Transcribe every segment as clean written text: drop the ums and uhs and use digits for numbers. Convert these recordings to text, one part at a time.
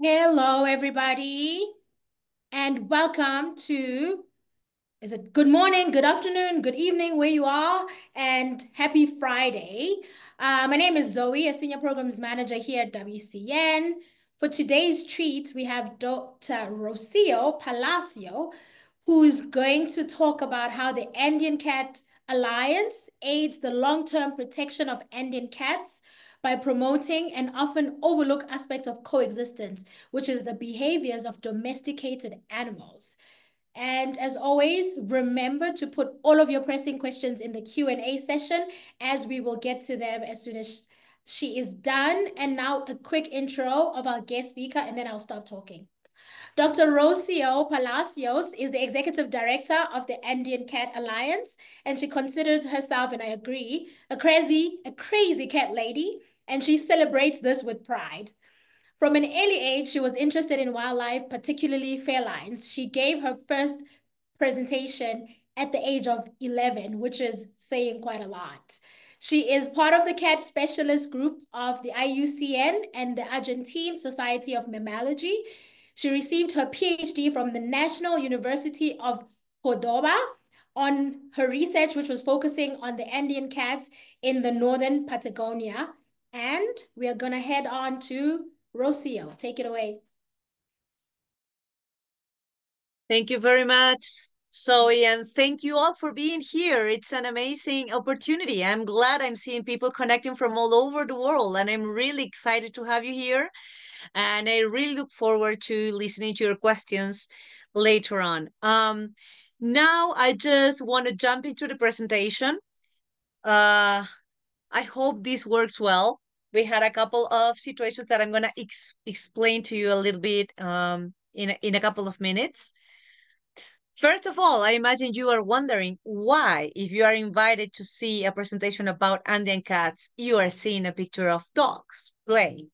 Hello, everybody, and welcome to, is it good morning, good afternoon, good evening, where you are, and happy Friday. My name is Zoe, a Senior Programs Manager here at WCN. For today's treat, we have Dr. Rocío Palacios, who's going to talk about how the Andean Cat Alliance aids the long-term protection of Andean cats by promoting an often overlooked aspect of coexistence, which is the behaviors of domesticated animals. And as always, remember to put all of your pressing questions in the Q&A session, as we will get to them as soon as she is done. And now a quick intro of our guest speaker, and then I'll start talking. Dr. Rocío Palacios is the executive director of the Andean Cat Alliance, and she considers herself, and I agree, a crazy cat lady, and she celebrates this with pride. From an early age, she was interested in wildlife, particularly felines. She gave her first presentation at the age of 11, which is saying quite a lot. She is part of the cat specialist group of the IUCN and the Argentine Society of Mammalogy. She received her PhD from the National University of Cordoba on her research, which was focusing on the Andean cats in the northern Patagonia. And we are going to head on to Rocío. Take it away. Thank you very much, Zoe, and thank you all for being here. It's an amazing opportunity. I'm glad I'm seeing people connecting from all over the world, and I'm really excited to have you here. And I really look forward to listening to your questions later on. Now I just want to jump into the presentation. I hope this works well. We had a couple of situations that I'm going to explain to you a little bit in a couple of minutes. First of all, I imagine you are wondering why, if you are invited to see a presentation about Andean cats, you are seeing a picture of dogs playing.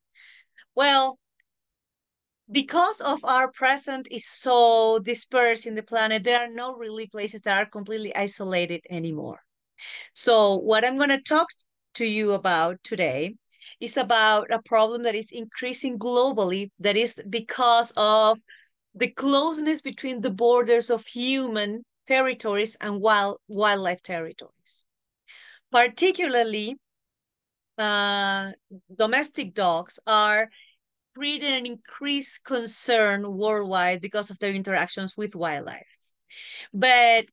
Well, because of our present is so dispersed in the planet, there are no really places that are completely isolated anymore. So what I'm going to talk to you about today is about a problem that is increasing globally, that is because of the closeness between the borders of human territories and wildlife territories. Particularly, domestic dogs are creating an increased concern worldwide because of their interactions with wildlife. But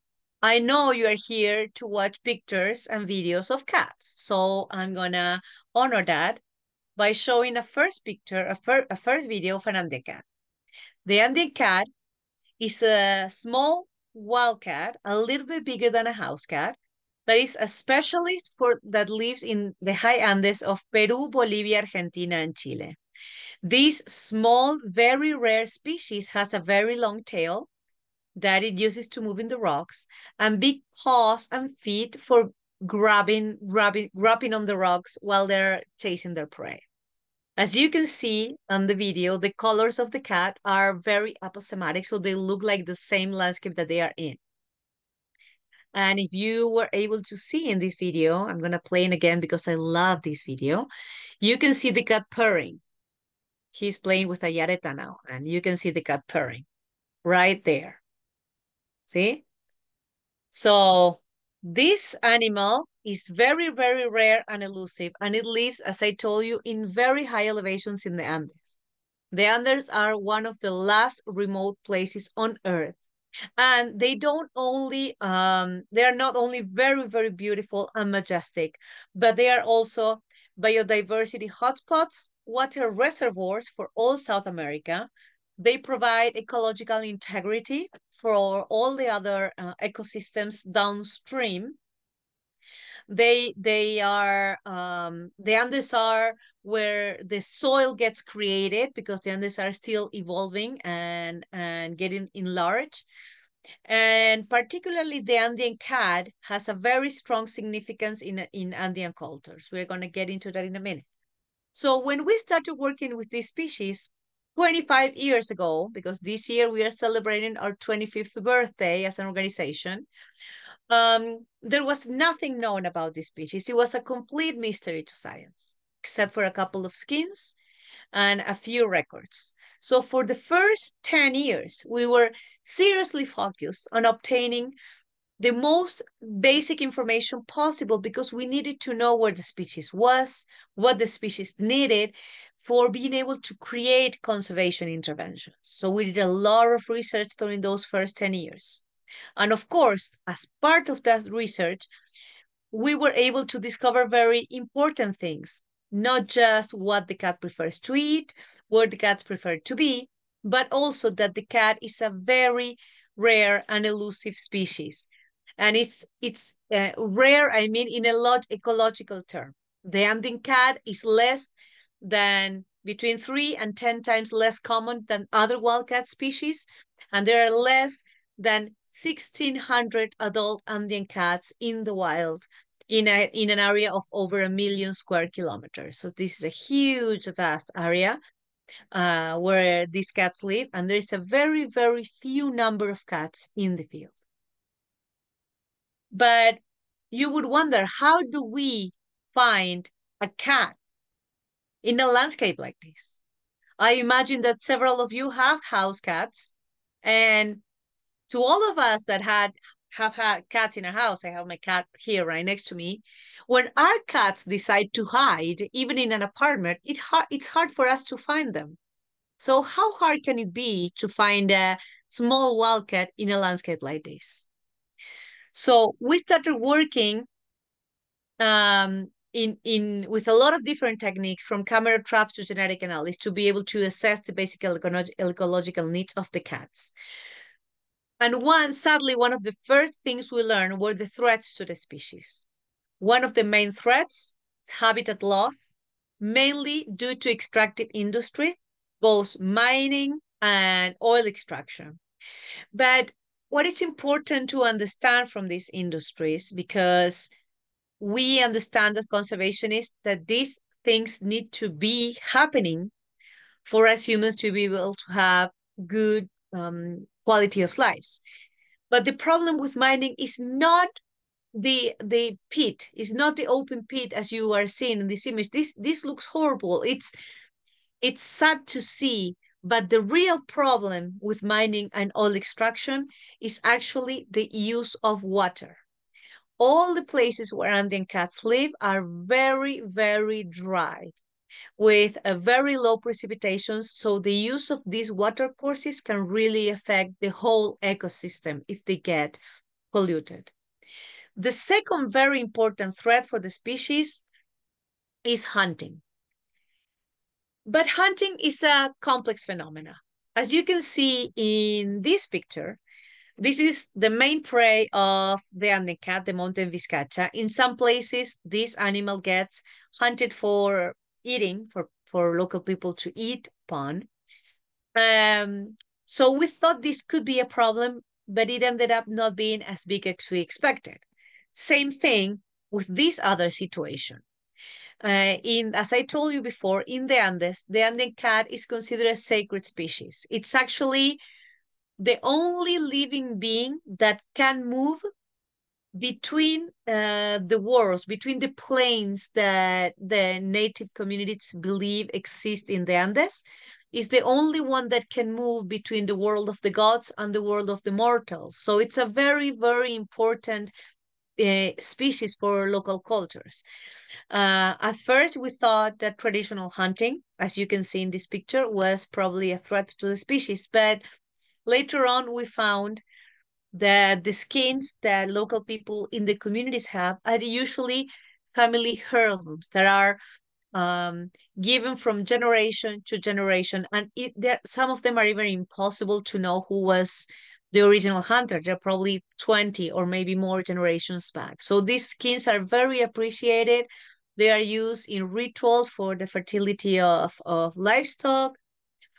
I know you are here to watch pictures and videos of cats, so I'm gonna honor that by showing a first picture, a first video of an Andean cat. The Andean cat is a small wild cat, a little bit bigger than a house cat, that is a specialist that lives in the high Andes of Peru, Bolivia, Argentina, and Chile. This small, very rare species has a very long tail that it uses to move in the rocks, and big paws and feet for grabbing on the rocks while they're chasing their prey. As you can see on the video, the colors of the cat are very aposematic, so they look like the same landscape that they are in. And if you were able to see in this video, I'm going to play it again because I love this video. You can see the cat purring. He's playing with a yareta now, and you can see the cat purring right there. See? So this animal is very, very rare and elusive, and it lives, as I told you, in very high elevations in the Andes. The Andes are one of the last remote places on Earth. And they don't only, they are not only very, very beautiful and majestic, but they are also biodiversity hotspots, water reservoirs for all South America. They provide ecological integrity for all the other ecosystems downstream. They are the Andes are where the soil gets created because the Andes are still evolving and getting enlarged. And particularly the Andean cat has a very strong significance in Andean cultures. We're going to get into that in a minute. So when we started working with this species 25 years ago, because this year we are celebrating our 25th birthday as an organization, there was nothing known about this species. It was a complete mystery to science, except for a couple of skins and a few records. So for the first 10 years, we were seriously focused on obtaining the most basic information possible because we needed to know where the species was, what the species needed for being able to create conservation interventions. So we did a lot of research during those first 10 years. And of course, as part of that research, we were able to discover very important things, not just what the cat prefers to eat, where the cats prefer to be, but also that the cat is a very rare and elusive species. And it's rare, I mean, in a lot ecological term. The Andean cat is less than between 3 and 10 times less common than other wildcat species, and there are less than 1,600 adult Andean cats in the wild in an area of over 1 million square kilometers. So this is a huge, vast area where these cats live, and there is a very, very few number of cats in the field. But you would wonder, how do we find a cat in a landscape like this? I imagine that several of you have house cats, and to all of us that have had cats in our house, I have my cat here right next to me. When our cats decide to hide, even in an apartment, it's hard for us to find them. So how hard can it be to find a small wildcat in a landscape like this? So we started working in with a lot of different techniques, from camera traps to genetic analysis, to be able to assess the basic ecological needs of the cats. And sadly, one of the first things we learned were the threats to the species. One of the main threats is habitat loss, mainly due to extractive industry, both mining and oil extraction. But what is important to understand from these industries, because we understand as conservationists that these things need to be happening for us humans to be able to have good quality of lives. But the problem with mining is not the pit, is not the open pit as you are seeing in this image. This looks horrible. It's sad to see, but the real problem with mining and oil extraction is actually the use of water. All the places where Andean cats live are very, very dry, with a very low precipitation. So the use of these water courses can really affect the whole ecosystem if they get polluted. The second very important threat for the species is hunting. But hunting is a complex phenomena. As you can see in this picture, this is the main prey of the Andean cat, the mountain vizcacha. In some places, this animal gets hunted for eating, for local people to eat upon. So we thought this could be a problem, but it ended up not being as big as we expected. Same thing with this other situation. As I told you before, in the Andes, the Andean cat is considered a sacred species. It's actually the only living being that can move between the worlds, between the planes that the native communities believe exist in the Andes. Is the only one that can move between the world of the gods and the world of the mortals. So it's a very, very important species for local cultures. At first, we thought that traditional hunting, as you can see in this picture, was probably a threat to the species. But later on, we found that the skins that local people in the communities have are usually family heirlooms that are given from generation to generation. And some of them are even impossible to know who was the original hunter. They're probably 20 or maybe more generations back. So these skins are very appreciated. They are used in rituals for the fertility of livestock,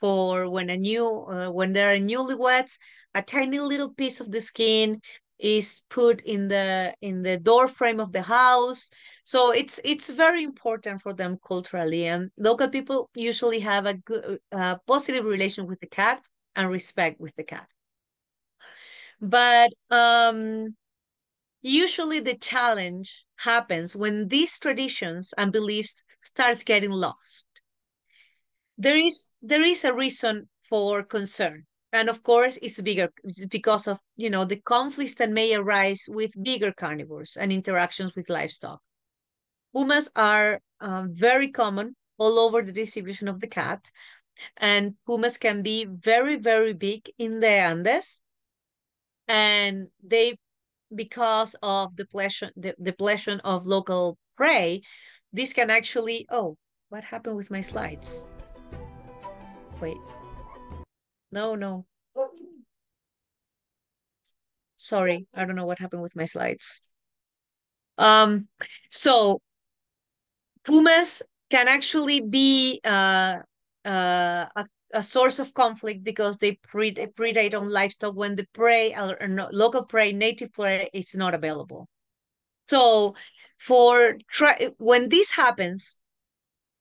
for when when there are newlyweds, a tiny little piece of the skin is put in the door frame of the house. So it's very important for them culturally, and local people usually have a good positive relation with the cat and respect with the cat. But usually the challenge happens when these traditions and beliefs starts getting lost. there is a reason for concern. And of course, it's because of, the conflicts that may arise with bigger carnivores and interactions with livestock. Pumas are very common all over the distribution of the cat, and pumas can be very, very big in the Andes, and they, because of the depletion of local prey, this can actually, oh, what happened with my slides? Wait, no. Sorry, I don't know what happened with my slides. So pumas can actually be a source of conflict because they predate on livestock when the prey or local prey, native prey, is not available. So when this happens,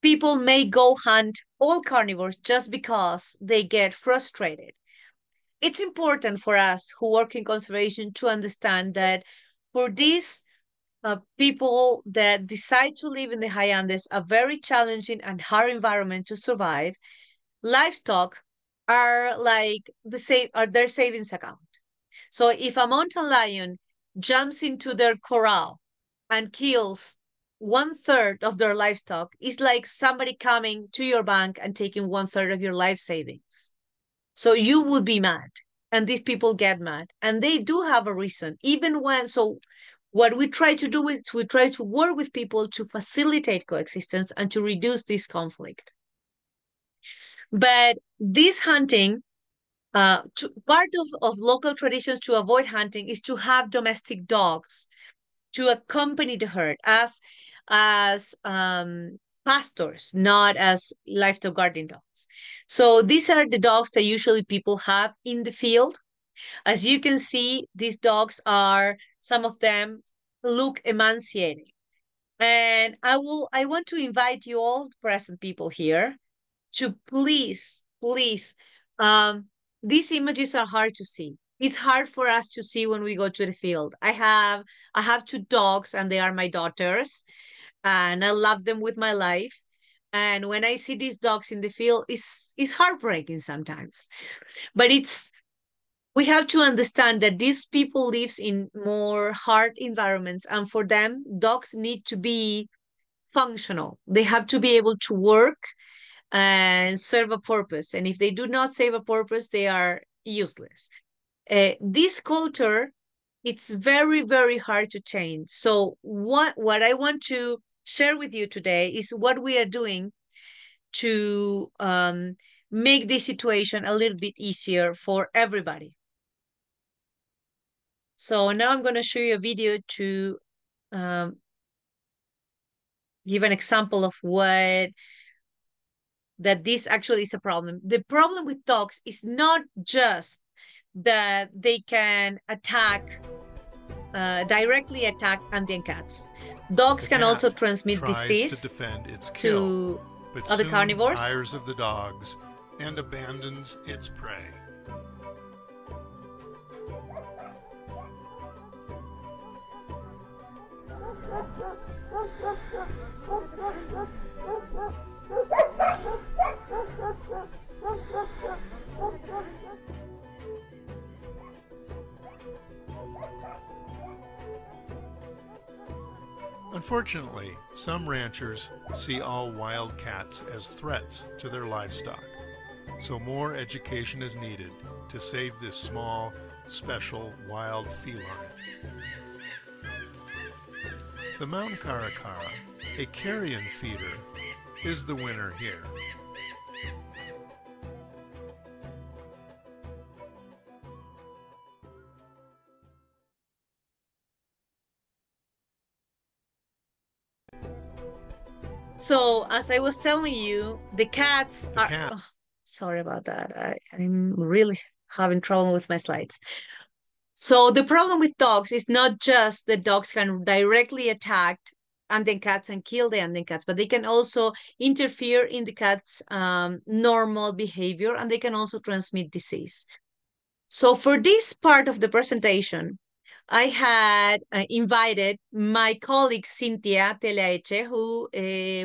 people may go hunt all carnivores just because they get frustrated. It's important for us who work in conservation to understand that for these people that decide to live in the high Andes, a very challenging and hard environment to survive, livestock are like their savings account. So if a mountain lion jumps into their corral and kills 1/3 of their livestock, it's like somebody coming to your bank and taking 1/3 of your life savings. So you would be mad. And these people get mad. And they do have a reason. So what we try to do is we try to work with people to facilitate coexistence and to reduce this conflict. But this hunting, part of local traditions to avoid hunting is to have domestic dogs to accompany the herd as pastors, not as livestock guarding dogs. So these are the dogs that usually people have in the field. As you can see, these dogs some of them look emancipating. And I want to invite you all present people here to please, please, these images are hard to see. It's hard for us to see when we go to the field. I have two dogs and they are my daughters and I love them with my life. And when I see these dogs in the field, it's heartbreaking sometimes. But we have to understand that these people lives in more hard environments, and for them, dogs need to be functional. They have to be able to work and serve a purpose. And if they do not serve a purpose, they are useless. This culture, it's very, very hard to change. So what I want to share with you today is what we are doing to make this situation a little bit easier for everybody. So now I'm going to show you a video to give an example of that this actually is a problem. The problem with dogs is not just that they can directly attack Andean cats. Dogs can also transmit disease to defend its kill, but other soon carnivores. Tires of the dogs and abandons its prey. Unfortunately, some ranchers see all wild cats as threats to their livestock, so more education is needed to save this small, special wild feline. The mountain caracara, a carrion feeder, is the winner here. So as I was telling you, the cats are... Oh, sorry about that. I'm really having trouble with my slides. So the problem with dogs is not just that dogs can directly attack Andean cats and kill the Andean cats, but they can also interfere in the cat's normal behavior, and they can also transmit disease. So for this part of the presentation, I had invited my colleague Cynthia Teleache, who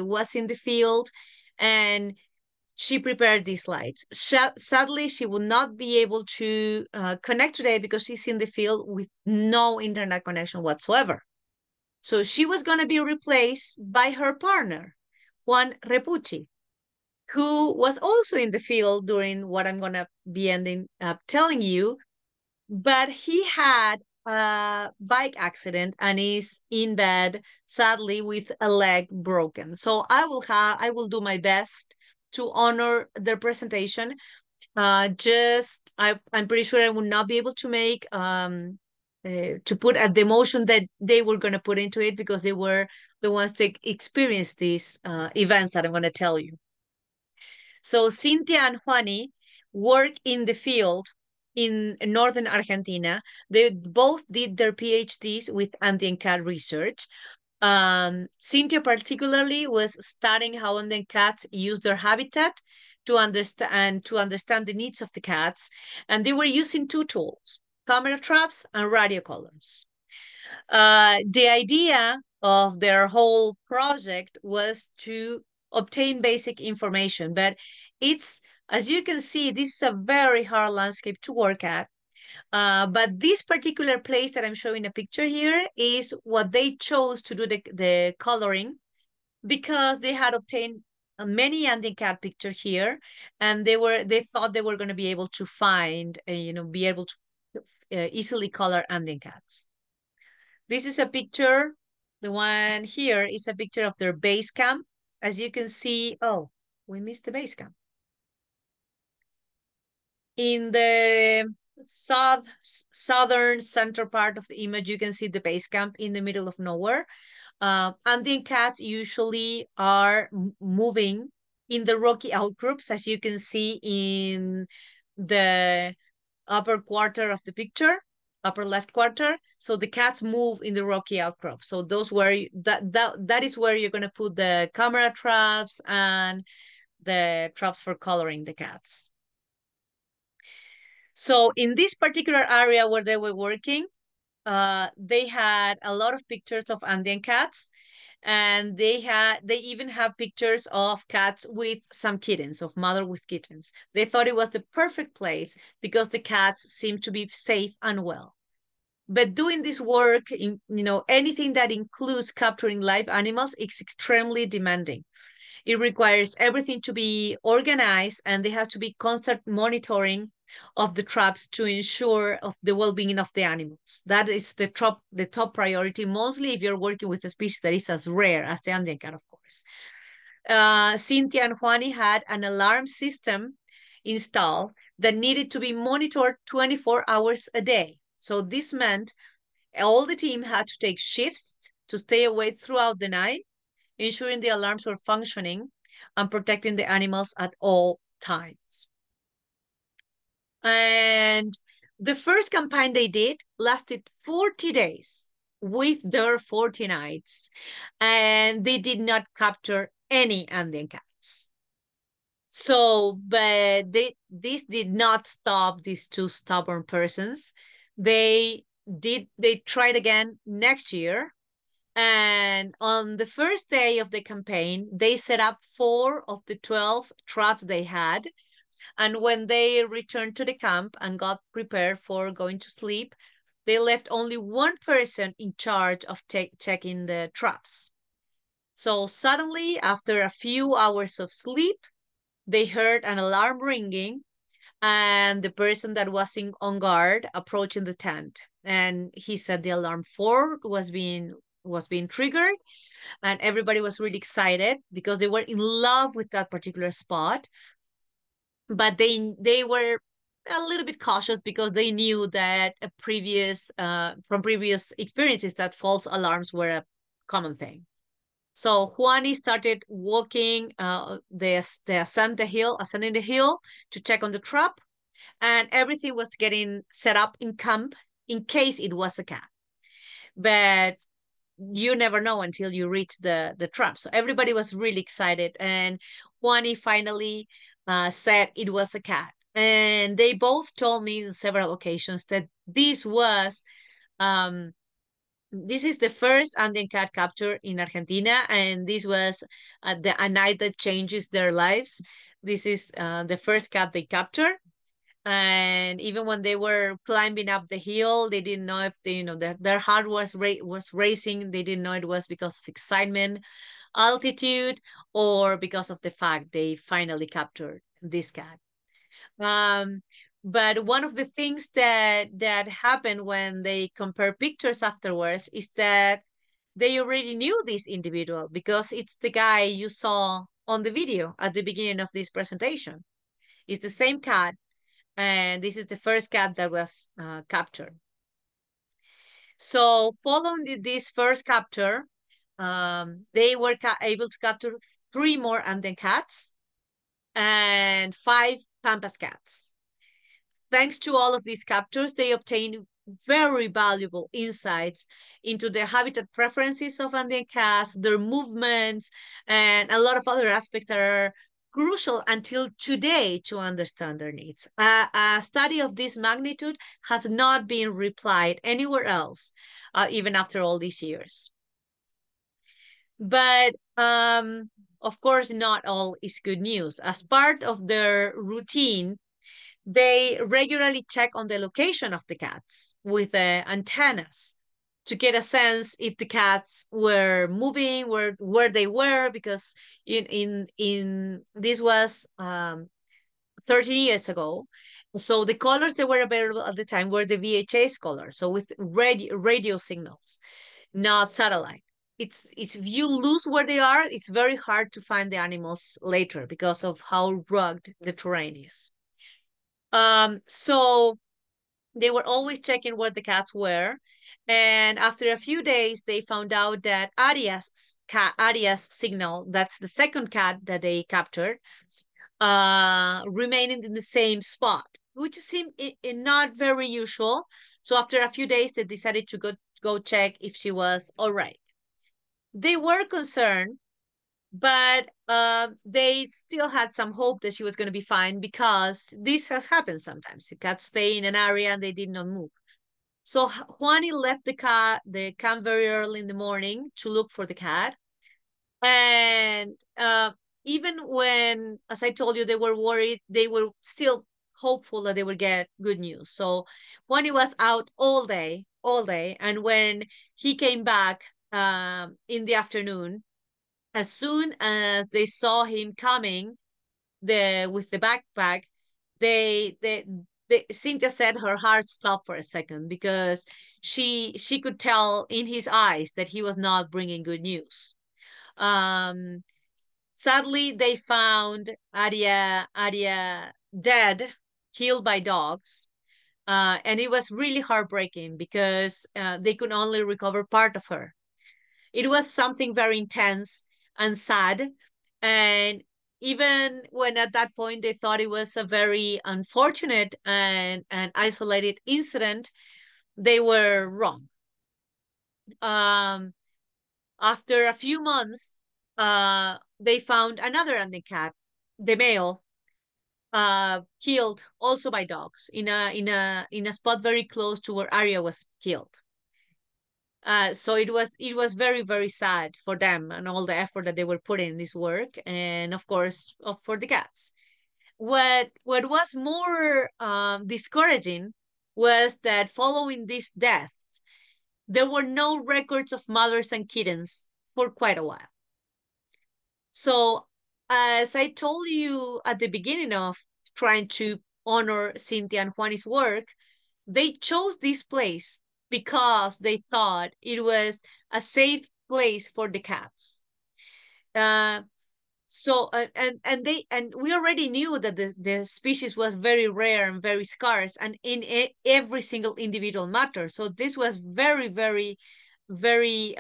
was in the field, and she prepared these slides. Sadly, she will not be able to connect today because she's in the field with no internet connection whatsoever. So she was going to be replaced by her partner, Juan Repucci, who was also in the field during what I'm going to be ending up telling you, but he had a bike accident and is in bed, sadly, with a leg broken. So I will do my best to honor their presentation. I'm pretty sure I will not be able to make to put at the emotion that they were going to put into it because they were the ones to experience these events that I'm going to tell you. So Cynthia and Juani work in the field in northern Argentina. They both did their PhDs with Andean cat research. Cynthia particularly was studying how Andean cats use their habitat to understand the needs of the cats, and they were using two tools: camera traps and radio collars. The idea of their whole project was to obtain basic information, but it's, as you can see, this is a very hard landscape to work at. But this particular place that I'm showing a picture here is what they chose to do the coloring, because they had obtained many Andean cat pictures here, and they thought they were going to be able to find, be able to easily color Andean cats. This is a picture. The one here is a picture of their base camp. As you can see, oh, we missed the base camp. In the southern center part of the image, you can see the base camp in the middle of nowhere. Andean cats usually are moving in the rocky outcrops, as you can see in the upper quarter of the picture, upper left quarter. So the cats move in the rocky outcrop. So those where that is where you're going to put the camera traps and the traps for coloring the cats. So in this particular area where they were working, they had a lot of pictures of Andean cats, and they even have pictures of cats with some kittens, of mother with kittens. They thought it was the perfect place because the cats seemed to be safe and well. But doing this work, anything that includes capturing live animals, is extremely demanding. It requires everything to be organized, and there has to be constant monitoring of the traps to ensure of the well-being of the animals. That is the top priority, mostly if you're working with a species that is as rare as the Andean cat, of course. Cynthia and Juani had an alarm system installed that needed to be monitored 24 hours a day. So this meant all the team had to take shifts to stay awake throughout the night, ensuring the alarms were functioning and protecting the animals at all times. And the first campaign they did lasted 40 days with their 40 nights, and they did not capture any Andean cats. So, but this did not stop these two stubborn persons. They tried again next year, and on the first day of the campaign, they set up 4 of the 12 traps they had. And when they returned to the camp and got prepared for going to sleep, they left only one person in charge of checking the traps. So suddenly, after a few hours of sleep, they heard an alarm ringing, and the person that was on guard approaching the tent. And he said the alarm 4 was being triggered, and everybody was really excited because they were in love with that particular spot. But they were a little bit cautious because they knew that from previous experiences that false alarms were a common thing. So Juani started walking ascending the hill to check on the trap, and everything was getting set up in camp in case it was a cat. But you never know until you reach the trap. So everybody was really excited, and Juani finally said it was a cat. And they both told me on several occasions that this is the first Andean cat capture in Argentina, and this was a night that changes their lives. This is the first cat they captured. And even when they were climbing up the hill, they didn't know if they, their heart was racing. They didn't know it was because of excitement, altitude, or because of the fact they finally captured this cat. But one of the things that happened when they compare pictures afterwards is that they already knew this individual because it's the guy you saw on the video at the beginning of this presentation. It's the same cat, and this is the first cat that was captured. So following this first capture, they were able to capture 3 more Andean cats and 5 Pampas cats. Thanks to all of these captures, they obtained very valuable insights into the habitat preferences of Andean cats, their movements, and a lot of other aspects that are crucial until today to understand their needs. A study of this magnitude has not been replied anywhere else, even after all these years. But of course, not all is good news. As part of their routine, they regularly check on the location of the cats with antennas to get a sense if the cats were moving, where they were, because in this was 13 years ago. So the colors that were available at the time were the VHS colors, so with radio signals, not satellite. It's if you lose where they are, it's very hard to find the animals later because of how rugged the terrain is. So they were always checking where the cats were. And after a few days, they found out that Aria's signal, that's the second cat that they captured, remaining in the same spot, which seemed not very usual. So after a few days, they decided to go check if she was all right. They were concerned, but they still had some hope that she was going to be fine because this has happened sometimes. The cats stay in an area and they did not move. So Juani left the camp very early in the morning to look for the cat. And even when, as I told you, they were worried, they were still hopeful that they would get good news. So Juani was out all day. And when he came back in the afternoon, as soon as they saw him coming with the backpack, they Cynthia said her heart stopped for a second because she could tell in his eyes that he was not bringing good news. Sadly, they found Aria dead, killed by dogs. And it was really heartbreaking because they could only recover part of her. It was something very intense and sad. And even when at that point they thought it was a very unfortunate and isolated incident, they were wrong. After a few months, they found another Andean cat, the male, killed also by dogs in a spot very close to where Arya was killed. So it was very, very sad for them and all the effort that they were putting in this work, and of course for the cats. What was more discouraging was that following these deaths, there were no records of mothers and kittens for quite a while. So as I told you at the beginning of trying to honor Cynthia and Juani's work, they chose this place because they thought it was a safe place for the cats. So and we already knew that the species was very rare and very scarce, and in every single individual matter. So this was very, very, very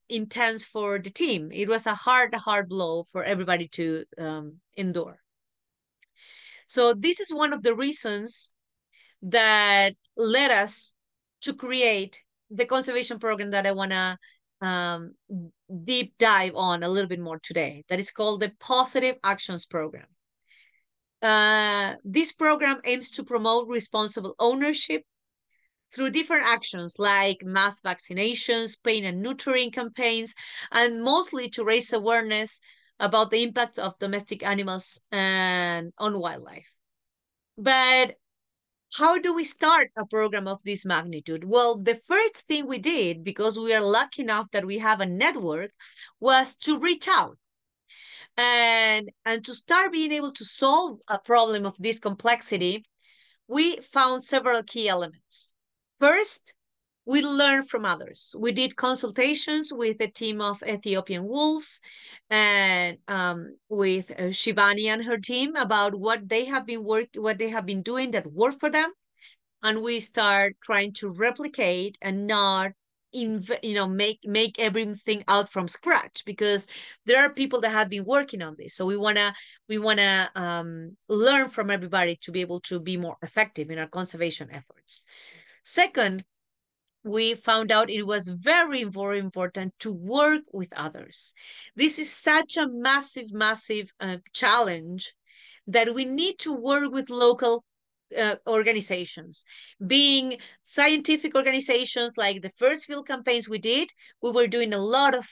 intense for the team. It was a hard blow for everybody to endure. So this is one of the reasons that led us to create the conservation program that I want to deep dive on a little bit more today. That is called the Positive Actions Program. This program aims to promote responsible ownership through different actions like mass vaccinations, pain and neutering campaigns, and mostly to raise awareness about the impacts of domestic animals and on wildlife. But how do we start a program of this magnitude? Well, the first thing we did, because we are lucky enough that we have a network, was to reach out and to start being able to solve a problem of this complexity. We found several key elements. First, we learned from others. We did consultations with a team of Ethiopian wolves and with Shivani and her team about what they have been doing that worked for them, and we start trying to replicate and not make everything out from scratch, because there are people that have been working on this. So we wanna learn from everybody to be able to be more effective in our conservation efforts. Second, we found out it was very, very important to work with others. This is such a massive, massive challenge that we need to work with local organizations, being scientific organizations. Like the first field campaigns we did, we were doing a lot of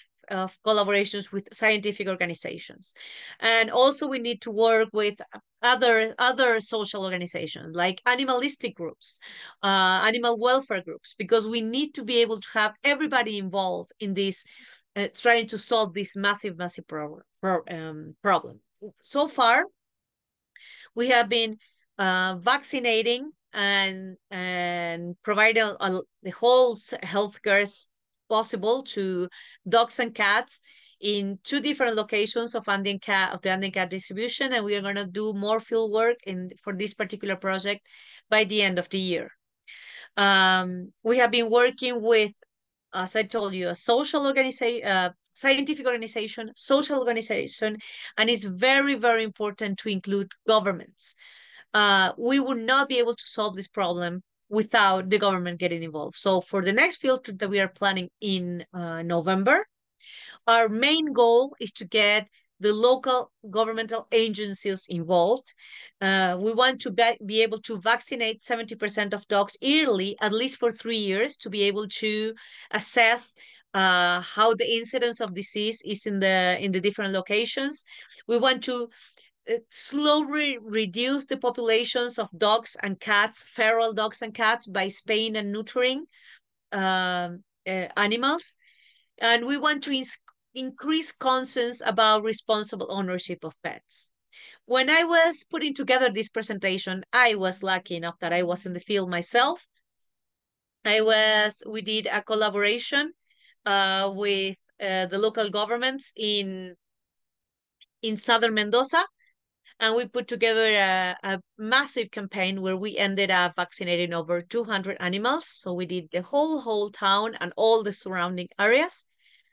collaborations with scientific organizations. And also we need to work with other social organizations like animalistic groups, animal welfare groups, because we need to be able to have everybody involved in this, trying to solve this massive, massive problem. So far, we have been vaccinating and providing the whole healthcare possible to dogs and cats in 2 different locations of the Andean Cat distribution, and we are going to do more field work for this particular project by the end of the year. We have been working with, as I told you, a social organization, scientific organization, social organization, and it's very, very important to include governments. We would not be able to solve this problem without the government getting involved. So for the next field trip that we are planning in November, our main goal is to get the local governmental agencies involved. We want to be able to vaccinate 70% of dogs yearly, at least for 3 years, to be able to assess how the incidence of disease is in the different locations. We want to slowly reduce the populations of dogs and cats, feral dogs and cats, by spaying and neutering animals. And we want to increase conscience about responsible ownership of pets. When I was putting together this presentation, I was lucky enough that I was in the field myself. We did a collaboration with the local governments in southern Mendoza, and we put together a massive campaign where we ended up vaccinating over 200 animals. So we did the whole town and all the surrounding areas.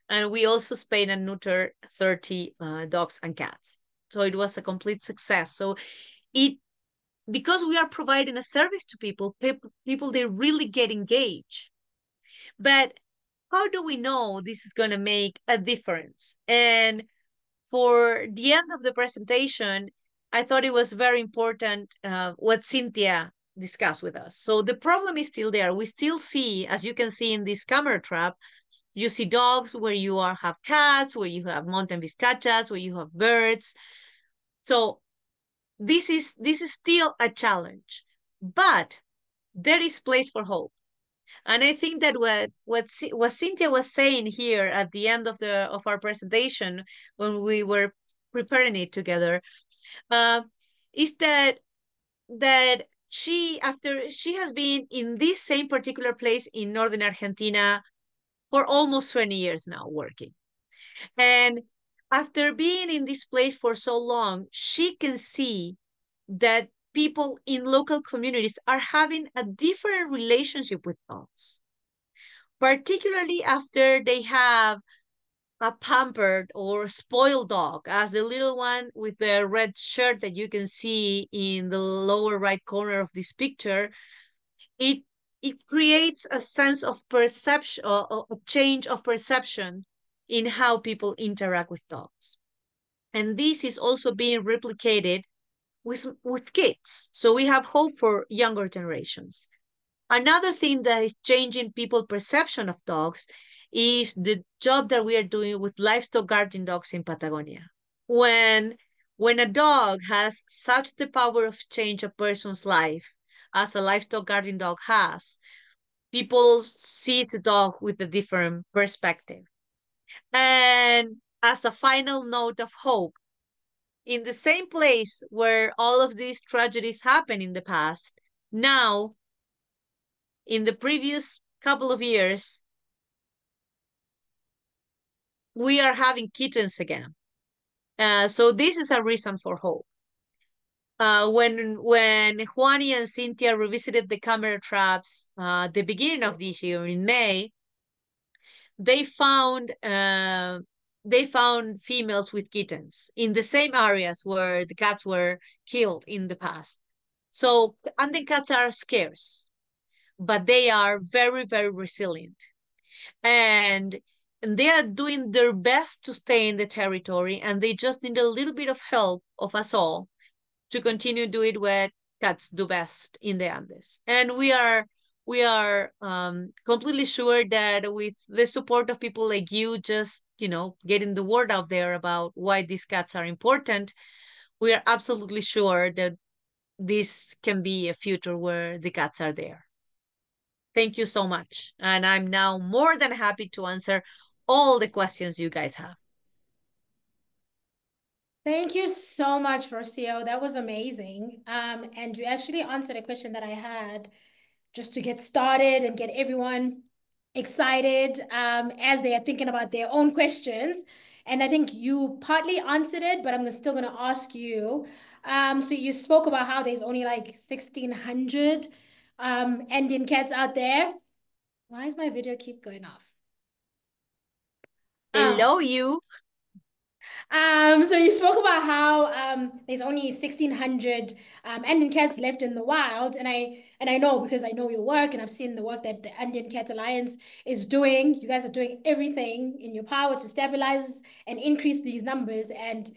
And we also spayed and neutered 30 dogs and cats. So it was a complete success. So because we are providing a service to people, they really get engaged. But how do we know this is going to make a difference? And for the end of the presentation, I thought it was very important what Cynthia discussed with us. So the problem is still there. We still see, as you can see in this camera trap, you see dogs where you have cats, where you have mountain vizcachas, where you have birds. So this is still a challenge, but there is place for hope. And I think that what Cynthia was saying here at the end of our presentation, when we were preparing it together, is that she has been in this same particular place in northern Argentina for almost 20 years now working. And after being in this place for so long, she can see that people in local communities are having a different relationship with dogs, particularly after they have a pampered or spoiled dog, as the little one with the red shirt that you can see in the lower right corner of this picture. It creates a sense of perception, a change of perception in how people interact with dogs. And this is also being replicated with kids. So we have hope for younger generations. Another thing that is changing people's perception of dogs is the job that we are doing with livestock guardian dogs in Patagonia. when a dog has such the power of change a person's life as a livestock guardian dog has, people see the dog with a different perspective. And as a final note of hope, in the same place where all of these tragedies happened in the past, now, in the previous couple of years, we are having kittens again. So this is a reason for hope. When Juani and Cynthia revisited the camera traps the beginning of this year in May, they found females with kittens in the same areas where the cats were killed in the past. So Andean cats are scarce, but they are very, very resilient. And they are doing their best to stay in the territory, and they just need a little bit of help of us all to continue doing what cats do best in the Andes. And we are completely sure that with the support of people like you, just getting the word out there about why these cats are important, we are absolutely sure that this can be a future where the cats are there. Thank you so much. And I'm now more than happy to answer all the questions you guys have. Thank you so much, Rocío. That was amazing. And you actually answered a question that I had just to get started and get everyone excited as they are thinking about their own questions. And I think you partly answered it, but I'm still going to ask you. So you spoke about how there's only like 1,600 Andean cats out there. Why does my video keep going off? Hello, you. So you spoke about how there's only 1,600 Andean cats left in the wild, and I know because I know your work and I've seen the work that the Andean Cat Alliance is doing. You guys are doing everything in your power to stabilize and increase these numbers, and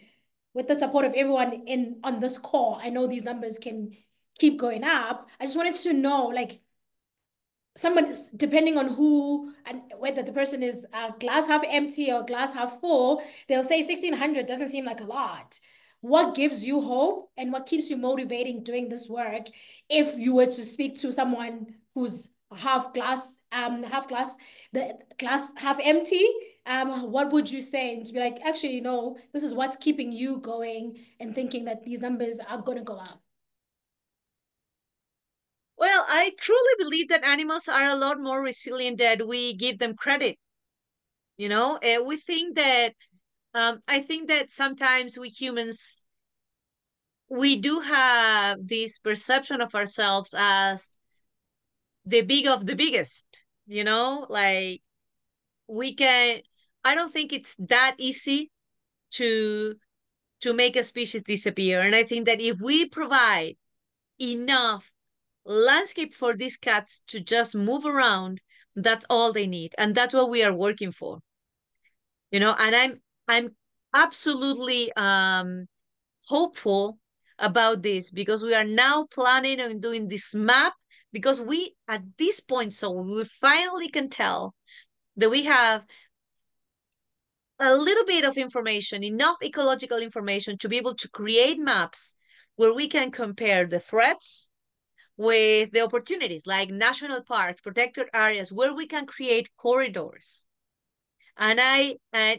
with the support of everyone on this call, I know these numbers can keep going up. I just wanted to know, like, someone, depending on who and whether the person is glass half empty or glass half full, they'll say 1,600 doesn't seem like a lot. What gives you hope and what keeps you motivating doing this work? If you were to speak to someone who's half glass, the glass half empty, what would you say? And to be like, actually, no, this is what's keeping you going and thinking that these numbers are going to go up. Well, I truly believe that animals are a lot more resilient than we give them credit. We think that, I think that sometimes we humans, we do have this perception of ourselves as the big of the biggest, like we can, I don't think it's that easy to make a species disappear. And I think that if we provide enough landscape for these cats to just move around, that's all they need, and that's what we are working for. And I'm absolutely hopeful about this, because we are now planning on doing this map, because we at this point, so we finally can tell that we have a little bit of information, enough ecological information to be able to create maps where we can compare the threats with the opportunities, like national parks, protected areas, where we can create corridors. And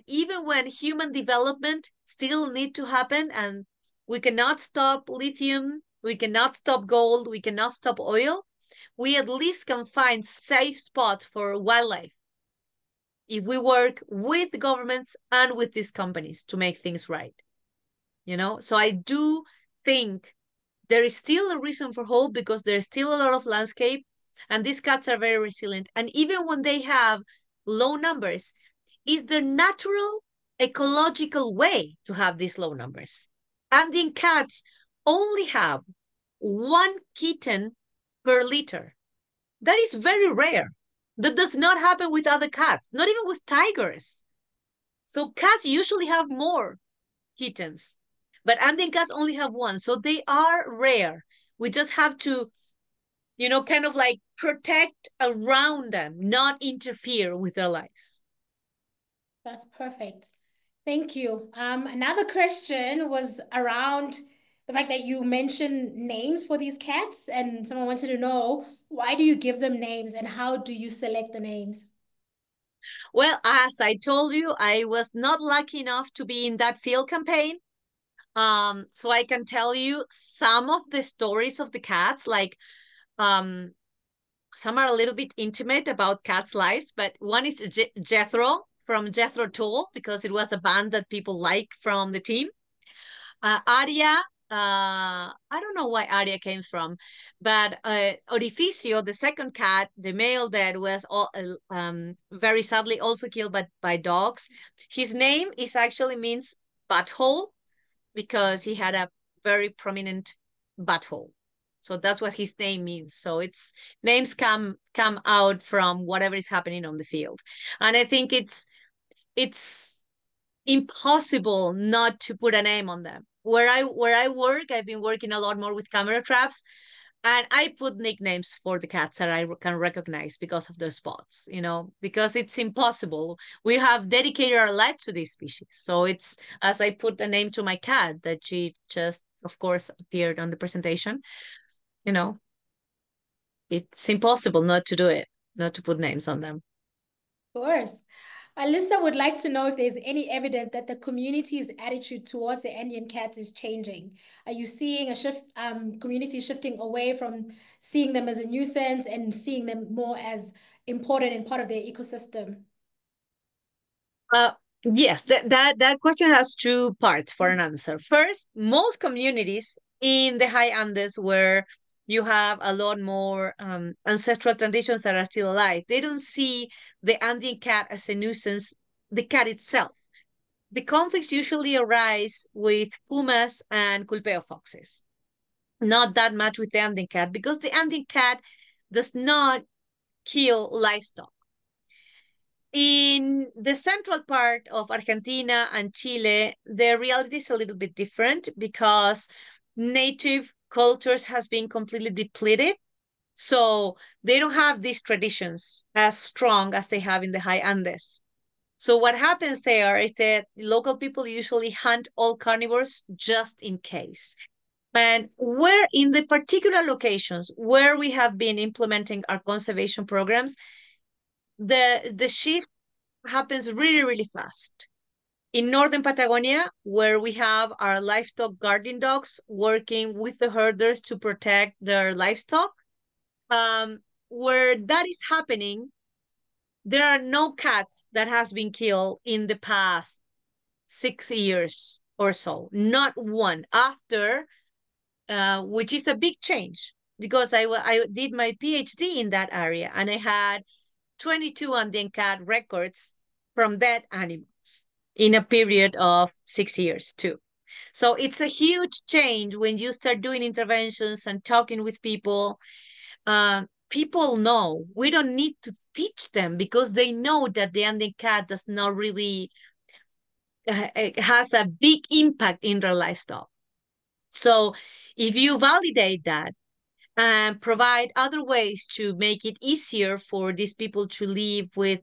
even when human development still need to happen, and we cannot stop lithium, we cannot stop gold, we cannot stop oil, we at least can find safe spots for wildlife if we work with governments and with these companies to make things right. So I do think there is still a reason for hope, because there's still a lot of landscape, and these cats are very resilient. And even when they have low numbers, is the natural ecological way to have these low numbers. Andean cats only have 1 kitten per litter. That is very rare. That does not happen with other cats, not even with tigers. So cats usually have more kittens, but Andean cats only have 1, so they are rare. We just have to, kind of like protect around them, not interfere with their lives. That's perfect. Thank you. Another question was around the fact that you mentioned names for these cats, and someone wanted to know, why do you give them names and how do you select the names? Well, as I told you, I was not lucky enough to be in that field campaign. So I can tell you some of the stories of the cats, like um, some are a little bit intimate about cats' lives, but one is Jethro from Jethro Tull, because it was a band that people like from the team. Aria, I don't know why Aria came from, but Orificio, the second cat, the male that was very sadly also killed by dogs. His name is actually means butthole, because he had a very prominent butthole. So that's what his name means. So it's names come out from whatever is happening on the field. And I think it's impossible not to put a name on them. Where I work, I've been working a lot more with camera traps, and I put nicknames for the cats that I can recognize because of their spots, because it's impossible. We have dedicated our lives to this species. So it's, as I put a name to my cat that she just, of course, appeared on the presentation, you know, it's impossible not to do it, not to put names on them. Of course. Alyssa would like to know if there's any evidence that the community's attitude towards the Andean cat is changing. Are you seeing a shift, community shifting away from seeing them as a nuisance and seeing them more as important and part of their ecosystem? Uh, yes, that question has two parts for an answer. First, most communities in the high Andes, where you have a lot more ancestral traditions that are still alive, they don't see the Andean cat as a nuisance, the cat itself. The conflicts usually arise with pumas and culpeo foxes, not that much with the Andean cat, because the Andean cat does not kill livestock. In the central part of Argentina and Chile, the reality is a little bit different, because native cultures has been completely depleted. So they don't have these traditions as strong as they have in the high Andes. So what happens there is that local people usually hunt all carnivores just in case. And where in the particular locations where we have been implementing our conservation programs, the shift happens really, really fast. In northern Patagonia, where we have our livestock guarding dogs working with the herders to protect their livestock, where that is happening, there are no cats that has been killed in the past 6 years or so. Not one. After, which is a big change, because I did my PhD in that area, and I had 22 Andean cat records from dead animals in a period of 6 years too. So it's a huge change when you start doing interventions and talking with people. People know. We don't need to teach them, because they know that the Andean cat does not really has a big impact in their livestock. So if you validate that and provide other ways to make it easier for these people to live with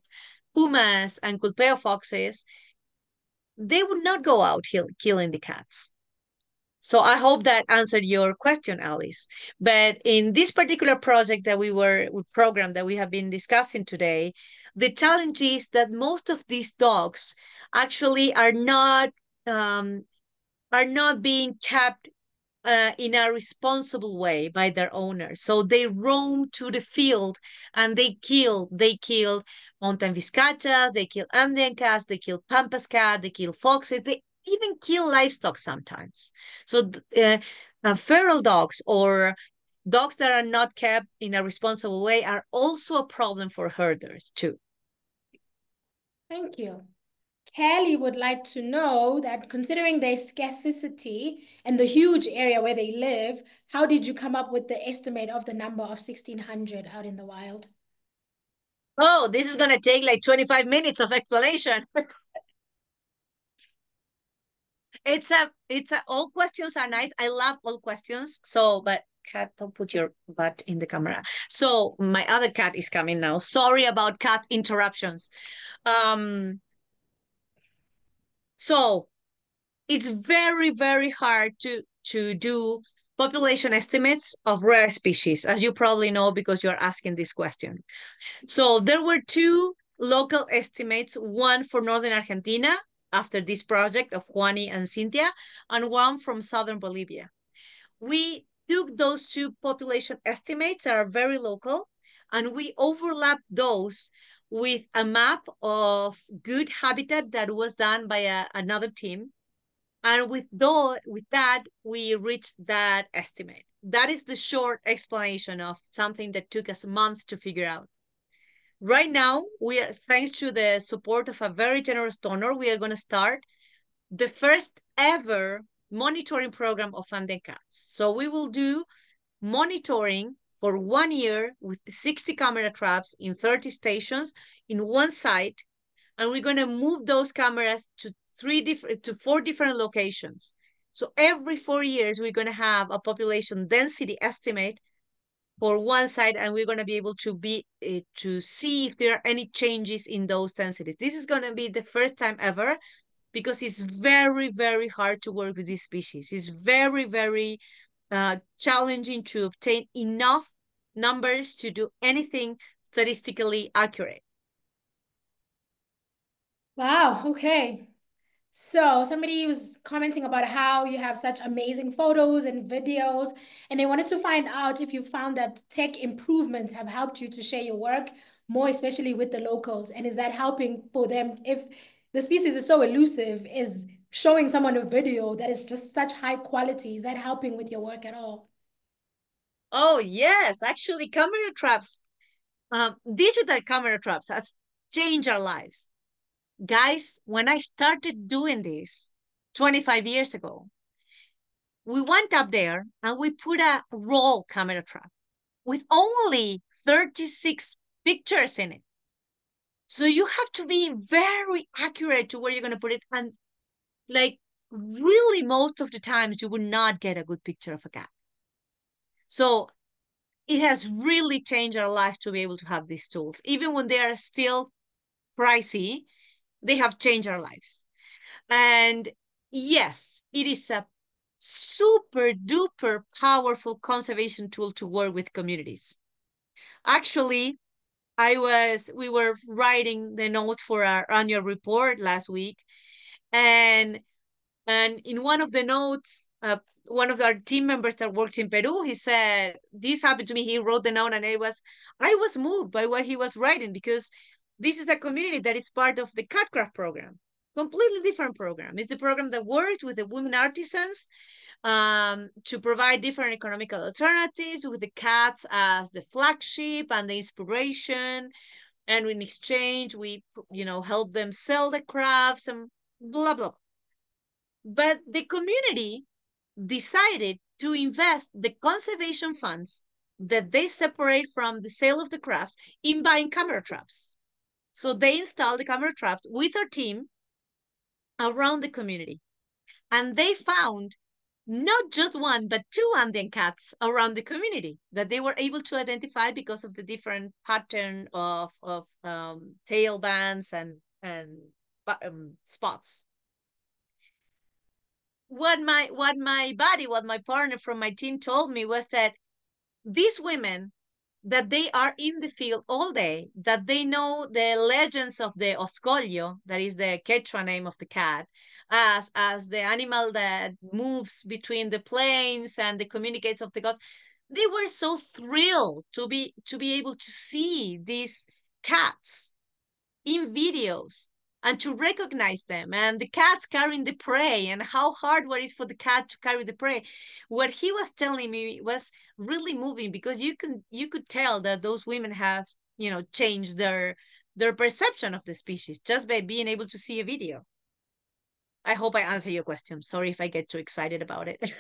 pumas and culpeo foxes, they would not go out killing the cats. So I hope that answered your question, Alice. But in this particular project that program that we have been discussing today, the challenge is that most of these dogs actually um, are not being kept in a responsible way by their owners. So they roam to the field and they kill mountain vizcachas, they kill Andean cats, they kill pampas cat, they kill foxes, they even kill livestock sometimes. So feral dogs, or dogs that are not kept in a responsible way, are also a problem for herders too. Thank you. Kelly would like to know that, considering their scarcity and the huge area where they live, how did you come up with the estimate of the number of 1,600 out in the wild? Oh, this is going to take like 25 minutes of explanation. All questions are nice. I love all questions. So, but cat, don't put your butt in the camera. So my other cat is coming now. Sorry about cat interruptions. Um, So it's very, very hard to do population estimates of rare species, as you probably know because you're asking this question. So there were two local estimates, one for Northern Argentina after this project of Juani and Cynthia, and one from Southern Bolivia. We took those two population estimates that are very local, and we overlapped those with a map of good habitat that was done by another team. And with that, we reached that estimate. That is the short explanation of something that took us months to figure out. Right now, we are, thanks to the support of a very generous donor, we are going to start the first ever monitoring program of Andean cats. So we will do monitoring for 1 year with 60 camera traps in 30 stations in one site, and we're going to move those cameras to four different locations. So every 4 years, we're going to have a population density estimate for one side, and we're going to be able to see if there are any changes in those densities. This is going to be the first time ever because it's very, very hard to work with this species. It's very, very challenging to obtain enough numbers to do anything statistically accurate. Wow, okay. So somebody was commenting about how you have such amazing photos and videos, and they wanted to find out if you found that tech improvements have helped you to share your work more, especially with the locals. And is that helping for them if the species is so elusive, is showing someone a video that is just such high quality, is that helping with your work at all? Oh, yes, actually, camera traps, digital camera traps has changed our lives. Guys, when I started doing this 25 years ago, we went up there and we put a roll camera trap with only 36 pictures in it. So you have to be very accurate to where you're going to put it. And like really most of the times you would not get a good picture of a cat. So it has really changed our life to be able to have these tools. Even when they are still pricey, they have changed our lives. And yes, it is a super duper powerful conservation tool to work with communities. Actually, we were writing the notes for our annual report last week, and in one of the notes, one of our team members that works in Peru, he said, this happened to me. He wrote the note and I was moved by what he was writing because this is a community that is part of the Catcraft program. Completely different program. It's the program that worked with the women artisans to provide different economical alternatives with the cats as the flagship and the inspiration. And in exchange, we, help them sell the crafts and blah, blah. But the community decided to invest the conservation funds that they separate from the sale of the crafts in buying camera traps. So they installed the camera traps with our team around the community. And they found not just one, but two Andean cats around the community that they were able to identify because of the different pattern of tail bands and spots. What my partner from my team told me was that these women, that they are in the field all day, that they know the legends of the oscollo, that is the Quechua name of the cat, as the animal that moves between the plains and the communicates of the gods. They were so thrilled to be able to see these cats in videos and to recognize them, and the cats carrying the prey and how hard what is for the cat to carry the prey. What he was telling me was really moving because you could tell that those women have changed their perception of the species just by being able to see a video. I hope I answer your question. Sorry if I get too excited about it.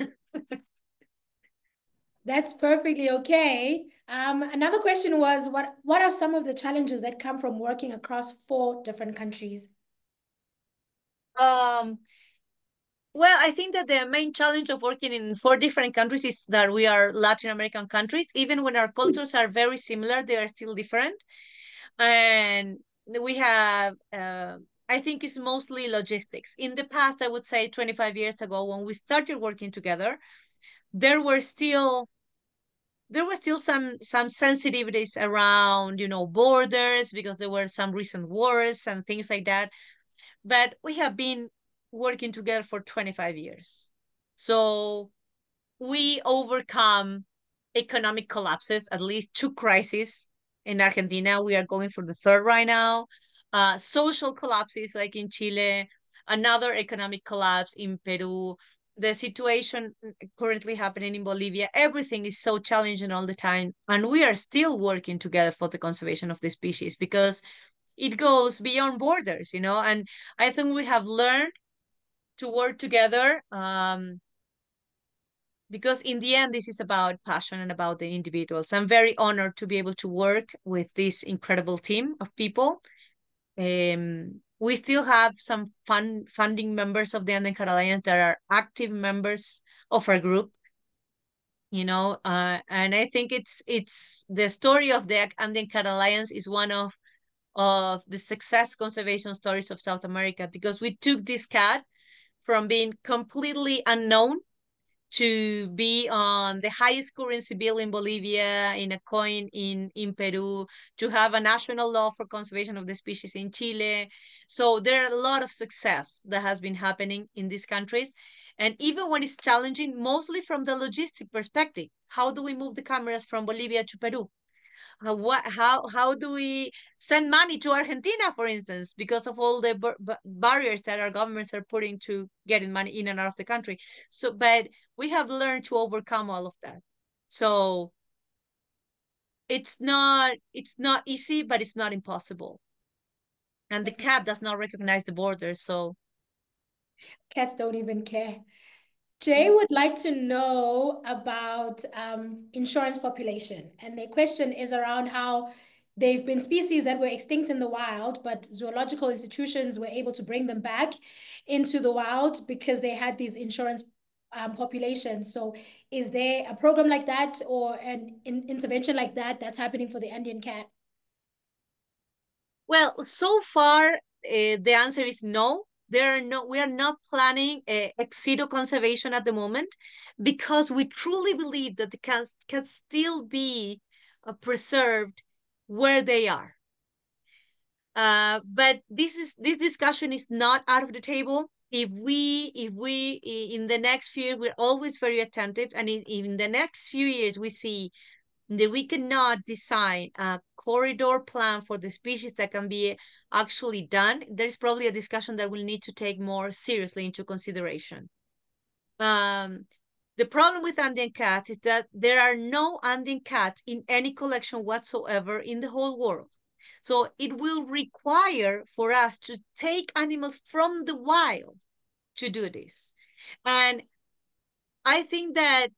That's perfectly okay. Another question was, what are some of the challenges that come from working across 4 different countries? Well, I think that the main challenge of working in 4 different countries is that we are Latin American countries. Even when our cultures are very similar, they are still different. And we have I think it's mostly logistics. In the past, I would say 25 years ago, when we started working together, there were still some sensitivities around, borders, because there were some recent wars and things like that. But we have been working together for 25 years. So we overcome economic collapses, at least two crises in Argentina. We are going through the third right now. Social collapses like in Chile, another economic collapse in Peru, the situation currently happening in Bolivia. Everything is so challenging all the time. And we are still working together for the conservation of the species because it goes beyond borders, and I think we have learned to work together, because in the end, this is about passion and about the individuals. I'm very honored to be able to work with this incredible team of people. We still have some funding members of the Andean Cat Alliance that are active members of our group, and I think it's the story of the Andean Cat Alliance is one of the success conservation stories of South America, because we took this cat from being completely unknown to be on the highest currency bill in Bolivia, in a coin in Peru, to have a national law for conservation of the species in Chile. So there are a lot of success that has been happening in these countries. And even when it's challenging, mostly from the logistic perspective, how do we move the cameras from Bolivia to Peru? How do we send money to Argentina, for instance, because of all the barriers that our governments are putting to getting money in and out of the country? So, but we have learned to overcome all of that. So it's not easy, but it's not impossible. And the cat does not recognize the borders, so Cats don't even care. Jay would like to know about insurance population. And the question is around how they've been species that were extinct in the wild, but zoological institutions were able to bring them back into the wild because they had these insurance populations. So is there a program like that or an intervention like that that's happening for the Andean cat? well, so far, the answer is no. We are not planning ex situ conservation at the moment, because we truly believe that the cats can still be preserved where they are. But this discussion is not out of the table. If we in the next few years, we're always very attentive, and in the next few years we see that we cannot design a corridor plan for the species that can be actually done, there's probably a discussion that we'll need to take more seriously into consideration. The problem with Andean cats is that there are no Andean cats in any collection whatsoever in the whole world. So it will require for us to take animals from the wild to do this. And I think that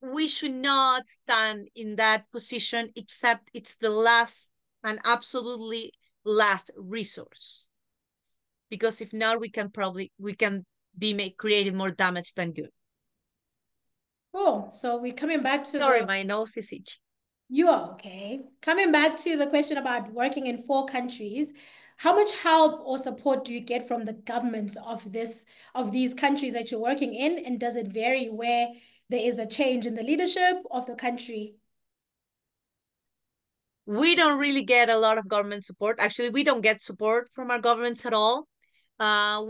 we should not stand in that position, except it's the last and absolutely last resource. Because if not, we can be creating more damage than good. Cool. So we're coming back to Sorry, my nose is itchy. You are okay. Coming back to the question about working in 4 countries, how much help or support do you get from the governments of these countries that you're working in? And does it vary where there is a change in the leadership of the country? We don't really get a lot of government support. Actually, we don't get support from our governments at all.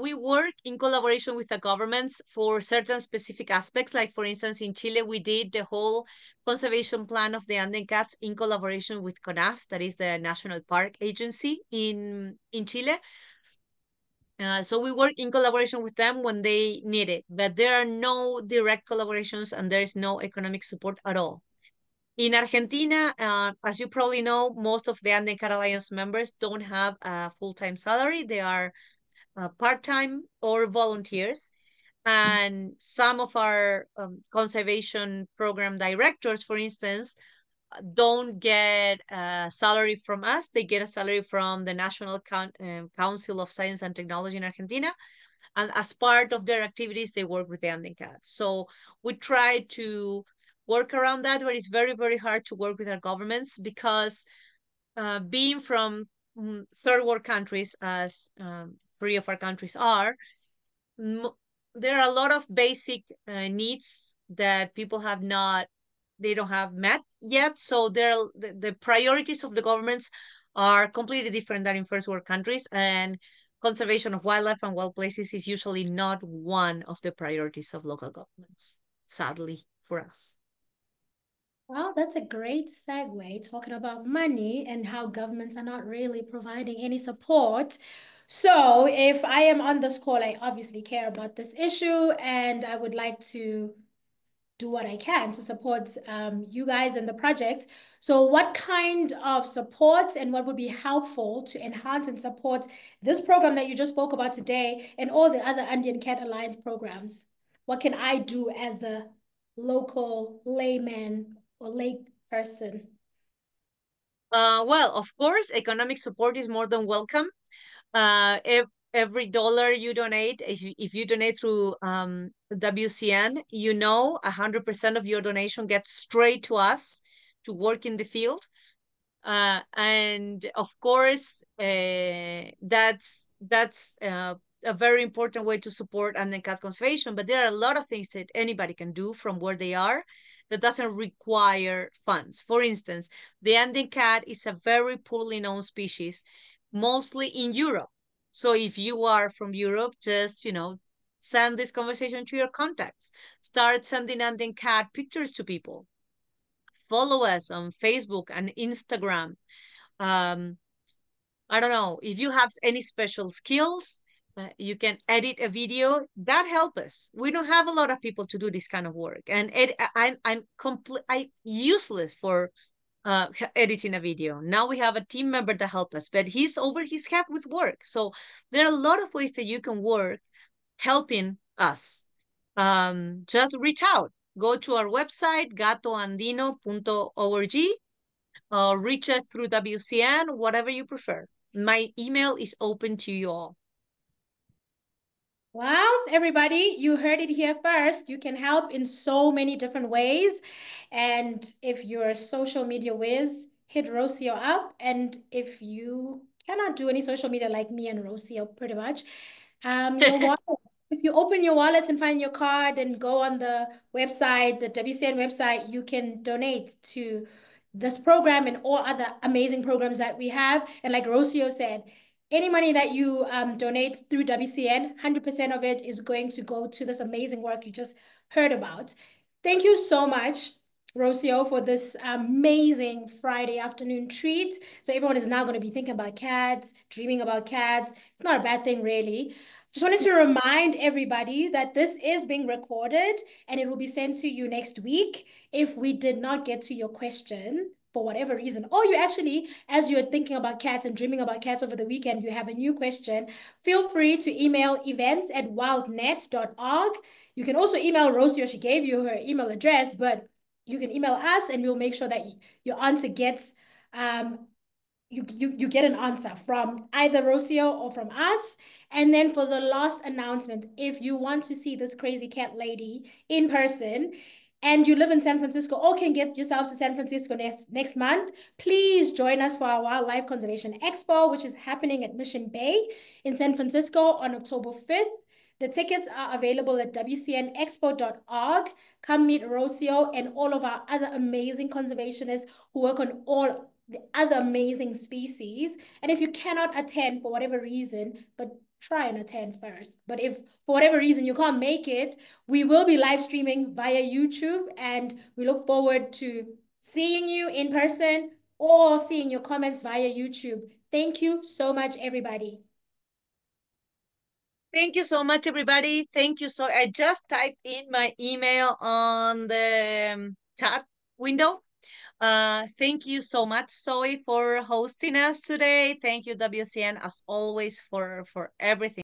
We work in collaboration with the governments for certain specific aspects. Like, for instance, in Chile, we did the whole conservation plan of the Andean cats in collaboration with CONAF, that is the National Park Agency in Chile. So we work in collaboration with them when they need it, but there are no direct collaborations and there is no economic support at all. In Argentina, as you probably know, most of the Andean Cat Alliance members don't have a full-time salary. They are part-time or volunteers. And some of our conservation program directors, for instance, don't get a salary from us. They get a salary from the National Council of Science and Technology in Argentina. And as part of their activities, they work with the Andean cats. So we try to work around that, but it's very, very hard to work with our governments because being from third world countries, as three of our countries are, there are a lot of basic needs that people have not, they don't have met yet. So the priorities of the governments are completely different than in first world countries, and conservation of wildlife and wild places is usually not one of the priorities of local governments, sadly for us. Well, that's a great segue talking about money and how governments are not really providing any support. So, if I am on this call, I obviously care about this issue and I would like to do what I can to support you guys in the project. So, what kind of support and what would be helpful to enhance and support this program that you just spoke about today and all the other Andean Cat Alliance programs? What can I do as the local layman or lay person? Well, of course, economic support is more than welcome. If every dollar you donate, if you donate through WCN, 100% of your donation gets straight to us to work in the field. And of course, that's a very important way to support Andean cat conservation. But there are a lot of things that anybody can do from where they are that doesn't require funds. For instance, the Andean cat is a very poorly known species, mostly in Europe. So if you are from Europe, just send this conversation to your contacts. Start sending Andean cat pictures to people. Follow us on Facebook and Instagram. I don't know if you have any special skills. You can edit a video. That help us. We don't have a lot of people to do this kind of work, and I'm useless for editing a video. Now we have a team member to help us, but he's over his head with work. So there are a lot of ways that you can work helping us. Just reach out. Go to our website, gatoandino.org, reach us through WCN, whatever you prefer. My email is open to you all. Well, everybody, you heard it here first. You can help in so many different ways. And if you're a social media whiz, hit Rocio up. And if you cannot do any social media like me and Rocio, pretty much, your wallet. If you open your wallet and find your card and go on the website, the WCN website, you can donate to this program and all other amazing programs that we have. And like Rocio said, any money that you donate through WCN, 100% of it is going to go to this amazing work you just heard about. Thank you so much, Rocio, for this amazing Friday afternoon treat. So everyone is now going to be thinking about cats, dreaming about cats. It's not a bad thing, really. Just wanted to remind everybody that this is being recorded and it will be sent to you next week if we did not get to your question for whatever reason, or you actually, as you're thinking about cats and dreaming about cats over the weekend, you have a new question, feel free to email events@wildnet.org. You can also email Rosie, or she gave you her email address, but you can email us and we'll make sure that your answer gets, you get an answer from either Rocio or from us. And then for the last announcement, if you want to see this crazy cat lady in person, and you live in San Francisco or can get yourself to San Francisco next month, please join us for our Wildlife Conservation Expo, which is happening at Mission Bay in San Francisco on October 5th. The tickets are available at wcnexpo.org. Come meet Rocio and all of our other amazing conservationists who work on all the other amazing species. And if you cannot attend for whatever reason, but try and attend first. But if for whatever reason you can't make it, we will be live streaming via YouTube, and we look forward to seeing you in person or seeing your comments via YouTube. Thank you so much, everybody. Thank you so much, everybody. Thank you. So I just typed in my email on the chat window. Thank you so much, Zoe, for hosting us today. Thank you, WCN, as always, for everything.